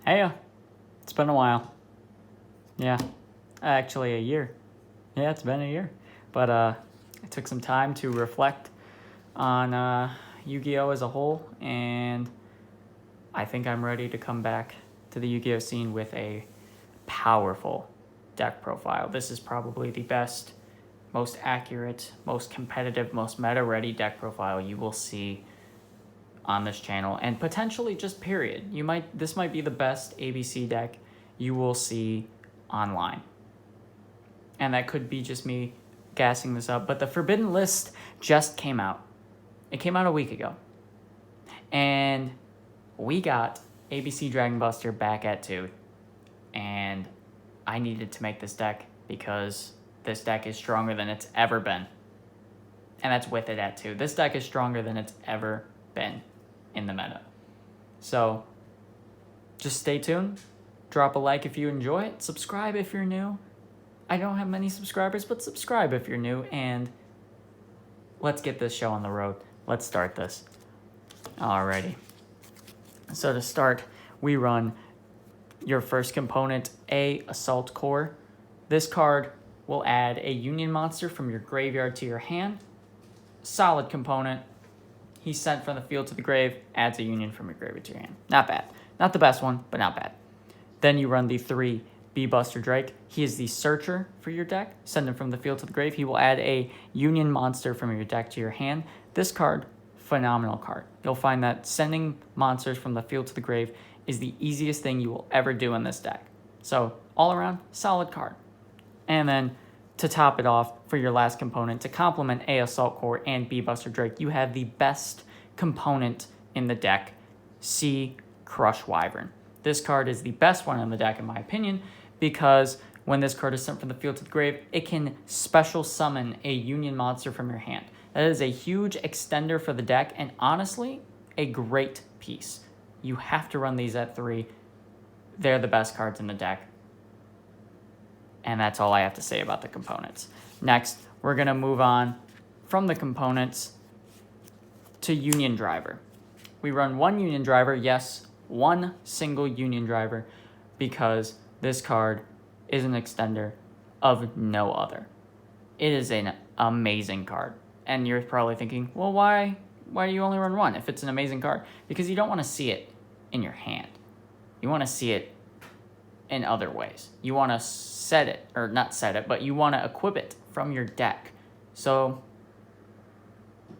Heya. It's been a while. Yeah. Actually, a year. Yeah, it's been a year. But I took some time to reflect on Yu-Gi-Oh! As a whole, and I think I'm ready to come back to the Yu-Gi-Oh! Scene with a powerful deck profile. This is probably the best, most accurate, most competitive, most meta-ready deck profile you will see on this channel, and potentially just period. This might be the best ABC deck you will see online. And that could be just me gassing this up, but the Forbidden List just came out. It came out a week ago. And we got ABC Dragon Buster back at 2. And I needed to make this deck because this deck is stronger than it's ever been. And that's with it at 2. This deck is stronger than it's ever been in the meta. So just stay tuned. Drop a like if you enjoy it. Subscribe if you're new. I don't have many subscribers, but subscribe if you're new. And let's get this show on the road. Let's start this. Alrighty. So to start, we run your first component, a Assault Core. This card will add a Union monster from your graveyard to your hand. Solid component. He's sent from the field to the grave, adds a Union from your graveyard to your hand. Not bad. Not the best one, but not bad. Then you run the 3 BUSTER Drake. He is the searcher for your deck. Send him from the field to the grave. He will add a Union monster from your deck to your hand. This card, phenomenal card. You'll find that sending monsters from the field to the grave is the easiest thing you will ever do in this deck. So all around, solid card. And then to top it off for your last component, to complement A Assault Core and BUSTER Drake, you have the best component in the deck, C Crush Wyvern. This card is the best one in the deck in my opinion, because when this card is sent from the field to the grave, it can special summon a Union monster from your hand. That is a huge extender for the deck, and honestly, a great piece. You have to run these at 3. They're the best cards in the deck. And that's all I have to say about the components. Next, we're going to move on from the components to Union Driver. We run 1 Union Driver, yes, 1 single Union Driver, because this card is an extender of no other. It is an amazing card. And you're probably thinking, well, why do you only run 1 if it's an amazing card? Because you don't want to see it in your hand. You want to see it in other ways. You want to set it, or not set it, but you want to equip it from your deck. So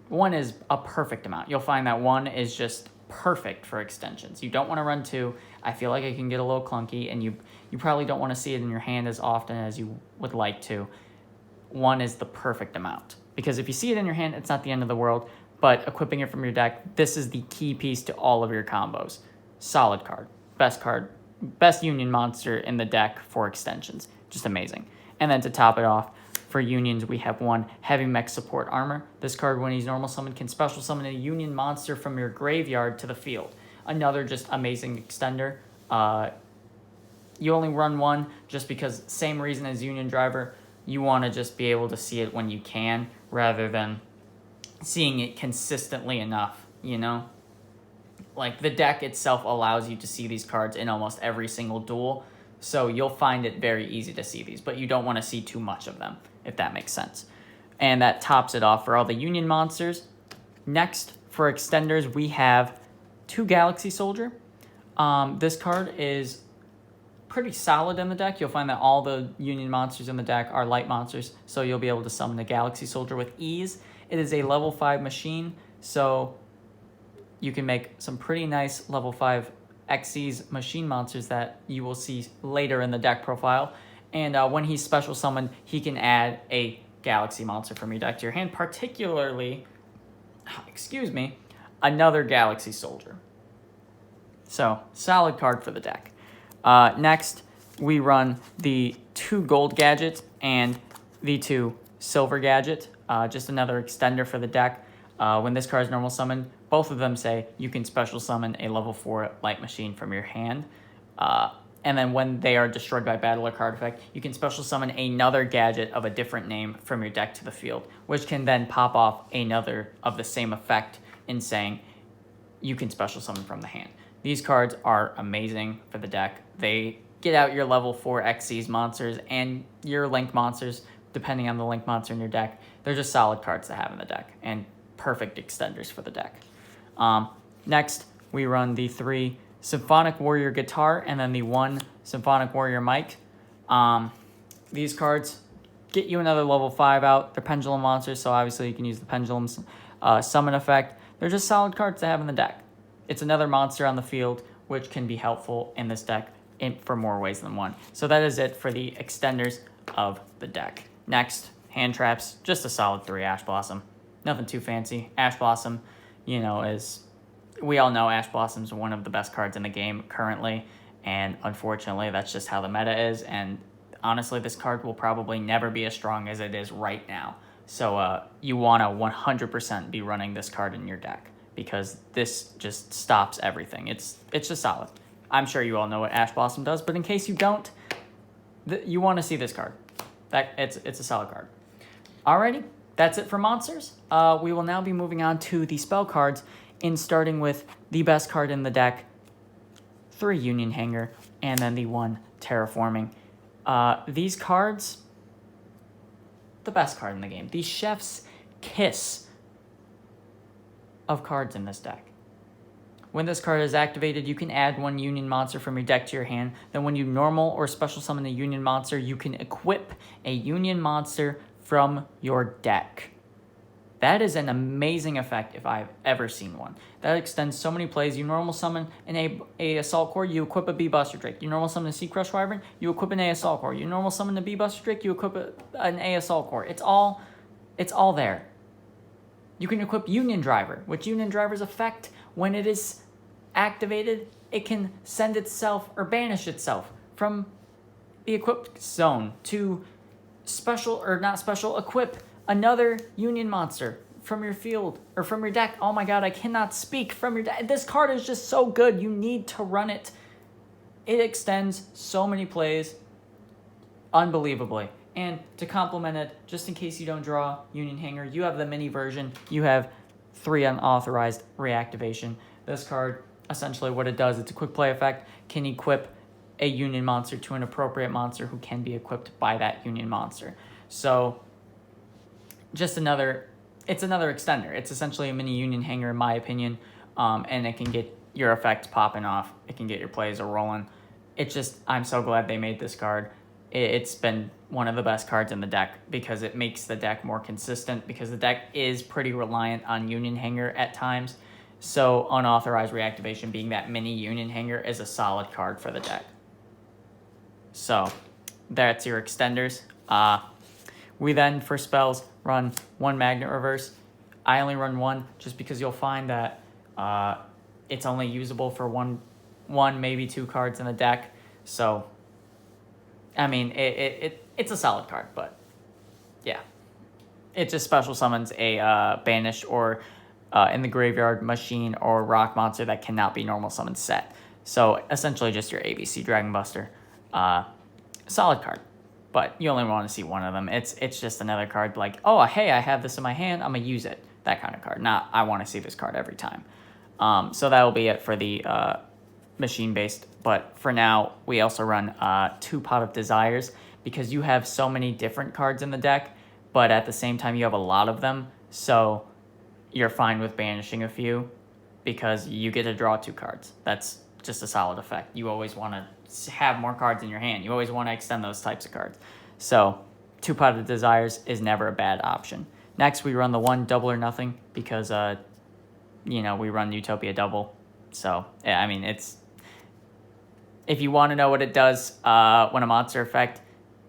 1 is a perfect amount. You'll find that 1 is just perfect for extensions. You don't want to run 2. I feel like it can get a little clunky, and you probably don't want to see it in your hand as often as you would like to. 1 is the perfect amount. Because if you see it in your hand, it's not the end of the world, but equipping it from your deck, this is the key piece to all of your combos. Solid card. Best Union monster in the deck for extensions. Just amazing. And then to top it off, for Unions, we have 1 Heavy Mech Support Armor. This card, when he's normal summoned, can special summon a Union monster from your graveyard to the field. Another just amazing extender. You only run 1 just because, same reason as Union Driver, you want to just be able to see it when you can, rather than seeing it consistently enough, you know? Like, the deck itself allows you to see these cards in almost every single duel, so you'll find it very easy to see these, but you don't want to see too much of them, if that makes sense. And that tops it off for all the Union monsters. Next, for extenders, we have 2 Galaxy Soldier. This card is pretty solid in the deck. You'll find that all the Union monsters in the deck are light monsters, so you'll be able to summon the Galaxy Soldier with ease. It is a level 5 machine, so you can make some pretty nice level 5 XCs machine monsters that you will see later in the deck profile. And when he's special summoned, he can add a Galaxy monster from your deck to your hand, particularly, another Galaxy Soldier. So, solid card for the deck. Next, we run the 2 Gold Gadget and the 2 Silver Gadget. Just another extender for the deck. When this card is normal summoned, both of them say you can special summon a level 4 light machine from your hand. And then when they are destroyed by battle or card effect, you can special summon another gadget of a different name from your deck to the field, which can then pop off another of the same effect in saying you can special summon from the hand. These cards are amazing for the deck. They get out your level 4 Xyz monsters and your Link monsters, depending on the Link monster in your deck. They're just solid cards to have in the deck and perfect extenders for the deck. Next, we run the 3 Symphonic Warrior Guitar and then the 1 Symphonic Warrior Mic. These cards get you another level 5 out. They're Pendulum monsters, so obviously you can use the Pendulum's summon effect. They're just solid cards to have in the deck. It's another monster on the field, which can be helpfor in this deck for more ways than one. So that is it for the extenders of the deck. Next, hand traps, just a solid 3 Ash Blossom. Nothing too fancy. Ash Blossom, you know, we all know Ash Blossom's one of the best cards in the game currently, and unfortunately that's just how the meta is, and honestly this card will probably never be as strong as it is right now. So you want to 100% be running this card in your deck, because this just stops everything. It's just solid. I'm sure you all know what Ash Blossom does, but in case you don't, you want to see this card. It's a solid card. Alrighty, that's it for monsters. We will now be moving on to the spell cards, starting with the best card in the deck, 3 Union Hanger, and then the 1 Terraforming. These cards, the best card in the game. The chef's kiss of cards in this deck. When this card is activated, you can add 1 Union monster from your deck to your hand. Then when you normal or special summon a Union monster, you can equip a Union monster from your deck. That is an amazing effect if I've ever seen one. That extends so many plays. You normal summon an A Assault Core, you equip a B Buster Drake. You normal summon a Sea Crush Wyvern, you equip an A Assault Core. You normal summon a B Buster Drake, you equip an A Assault Core. It's all there. You can equip Union Driver, which Union Driver's effect, when it is activated, it can send itself or banish itself from the equipped zone to equip another Union monster from your field or from your deck. Oh my god, I cannot speak. From your deck. This card is just so good. You need to run it. It extends so many plays unbelievably. And to complement it, just in case you don't draw Union Hanger, you have the mini version. You have 3 unauthorized reactivation. This card, essentially what it does, it's a quick play effect, can equip a Union monster to an appropriate monster who can be equipped by that Union monster. So it's another extender. It's essentially a mini Union Hanger in my opinion, and it can get your effects popping off. It can get your plays rolling. I'm so glad they made this card. It's been one of the best cards in the deck because it makes the deck more consistent, because the deck is pretty reliant on Union Hanger at times. So unauthorized reactivation, being that mini Union Hanger, is a solid card for the deck. So that's your extenders. We then, for spells, run 1 Magnet Reverse. I only run 1 just because you'll find that it's only usable for one, maybe 2 cards in the deck. So, I mean, it's a solid card, but yeah. It just special summons a banished or in the graveyard machine or rock monster that cannot be normal summon set. So essentially just your ABC Dragon Buster. Solid card, but you only want to see 1 of them. It's just another card like, oh, hey, I have this in my hand, I'm going to use it. That kind of card. Not, I want to see this card every time. So that will be it for the machine-based. But for now, we also run 2 Pot of Desires, because you have so many different cards in the deck, but at the same time you have a lot of them. So you're fine with banishing a few because you get to draw 2 cards. That's just a solid effect. You always want to have more cards in your hand. You always want to extend those types of cards. So 2 Pot of Desires is never a bad option. Next, we run the 1 Double or Nothing because, we run Utopia Double. So, yeah, I mean, if you want to know what it does when a monster effect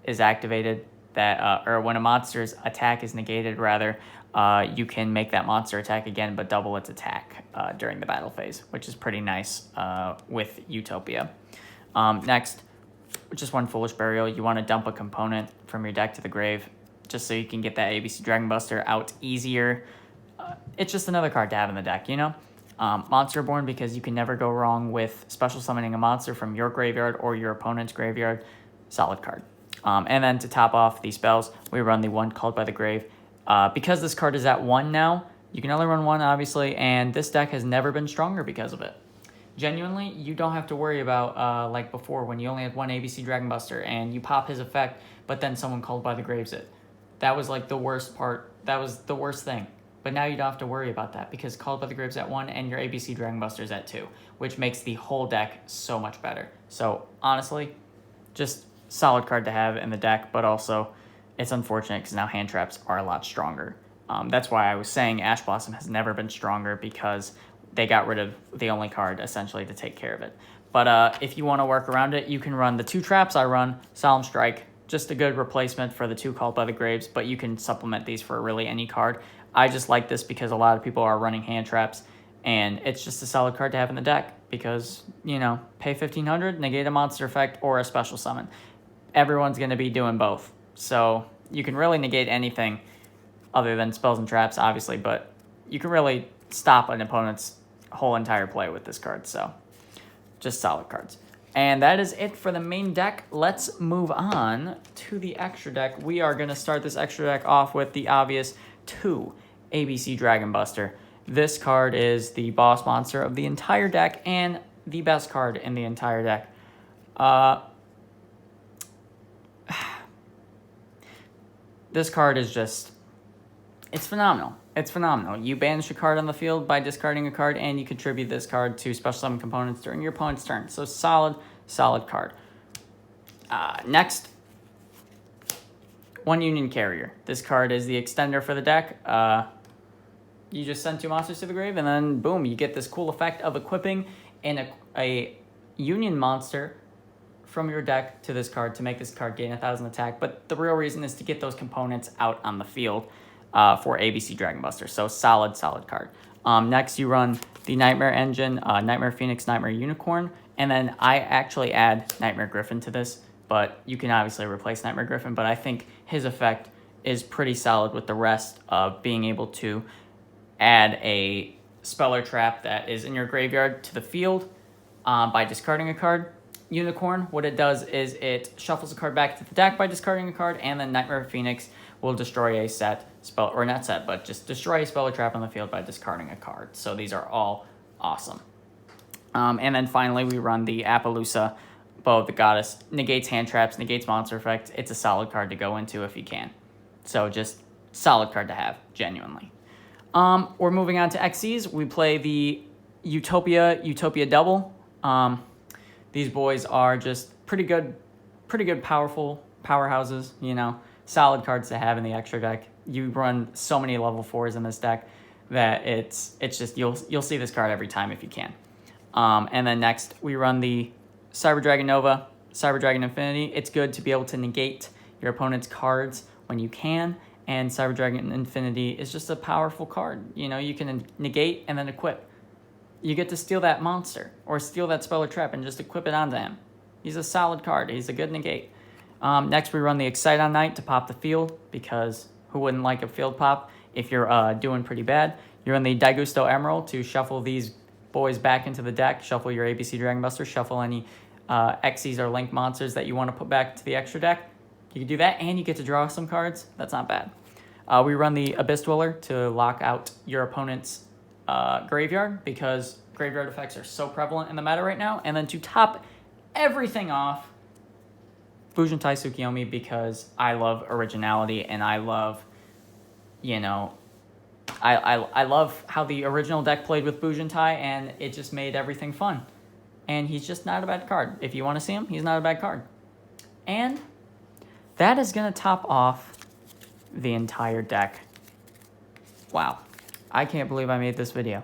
is activated, or when a monster's attack is negated, rather, you can make that monster attack again, but double its attack during the battle phase, which is pretty nice with Utopia. Next, just 1 Foolish Burial. You want to dump a component from your deck to the grave, just so you can get that ABC Dragon Buster out easier. It's just another card to have in the deck, Monster Born, because you can never go wrong with special summoning a monster from your graveyard or your opponent's graveyard. Solid card. And then to top off these spells, we run the 1 Called by the Grave. Because this card is at 1 now, you can only run 1, obviously, and this deck has never been stronger because of it. genuinely, you don't have to worry about like before when you only had one ABC Dragon Buster and you pop his effect, but then someone Called by the Graves it. That was like the worst part. That was the worst thing. But now you don't have to worry about that because Called by the Graves at 1 and your ABC Dragon Buster's at 2, which makes the whole deck so much better. So honestly, just solid card to have in the deck, but also it's unfortunate because now hand traps are a lot stronger. That's why I was saying Ash Blossom has never been stronger, because they got rid of the only card essentially to take care of it. But if you want to work around it, you can run the 2 traps I run, Solemn Strike, just a good replacement for the 2 Called by the Graves, but you can supplement these for really any card. I just like this because a lot of people are running hand traps, and it's just a solid card to have in the deck because, you know, pay 1,500, negate a monster effect or a special summon. Everyone's going to be doing both. So you can really negate anything other than spells and traps, obviously, but you can really stop an opponent's whole entire play with this card. So just solid cards. And that is it for the main deck. Let's move on to the extra deck. We are going to start this extra deck off with the obvious 2 ABC Dragon Buster. This card is the boss monster of the entire deck and the best card in the entire deck. This card is just, it's phenomenal. It's phenomenal. You banish a card on the field by discarding a card, and you contribute this card to special summon components during your opponent's turn. So solid card. Next, One Union Carrier. This card is the extender for the deck. You just send 2 monsters to the grave, and then boom, you get this cool effect of equipping a Union monster from your deck to this card to make this card gain 1,000 attack. But the real reason is to get those components out on the field for ABC Dragon Buster. So solid card. Next, you run the Nightmare Engine, Nightmare Phoenix, Nightmare Unicorn, and then I actually add Nightmare Griffin to this, but you can obviously replace Nightmare Griffin, but I think his effect is pretty solid with the rest of being able to add a spell or trap that is in your graveyard to the field by discarding a card. Unicorn, what it does is it shuffles a card back to the deck by discarding a card, and then Nightmare Phoenix will destroy a spell, or not set, but just destroy a spell or trap on the field by discarding a card. So these are all awesome. And then finally, we run the Appaloosa, Bow of the Goddess. Negates hand traps, negates monster effects. It's a solid card to go into if you can. So just solid card to have, genuinely. We're moving on to XCs. We play the Utopia Double. These boys are just pretty good, powerful powerhouses, you know, solid cards to have in the extra deck. You run so many level 4s in this deck that it's just, you'll see this card every time if you can. And then next we run the Cyber Dragon Nova, Cyber Dragon Infinity. It's good to be able to negate your opponent's cards when you can, and Cyber Dragon Infinity is just a powerful card. You know, you can negate and then equip. You get to steal that monster or steal that spell or trap and just equip it onto him. He's a solid card. He's a good negate. Next, we run the Excite on Night to pop the field, because who wouldn't like a field pop if you're doing pretty bad? You run the Daigusto Emerald to shuffle these boys back into the deck, shuffle your ABC Dragon Buster, shuffle any Xyz or Link monsters that you want to put back to the extra deck. You can do that, and you get to draw some cards. That's not bad. We run the Abyss Dweller to lock out your opponent's graveyard, because graveyard effects are so prevalent in the meta right now. And then to top everything off, Fujintai Tsukiyomi, because I love originality, and I love, you know, I love how the original deck played with Fujintai, and it just made everything fun. And he's just not a bad card. If you want to see him, he's not a bad card. And that is going to top off the entire deck. Wow. I can't believe I made this video.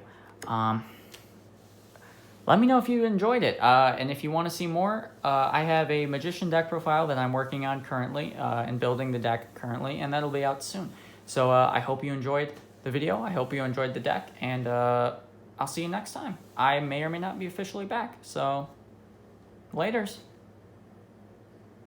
Let me know if you enjoyed it. And if you want to see more, I have a Magician deck profile that I'm working on currently and building the deck currently, and that'll be out soon. So I hope you enjoyed the video. I hope you enjoyed the deck, and I'll see you next time. I may or may not be officially back, so laters.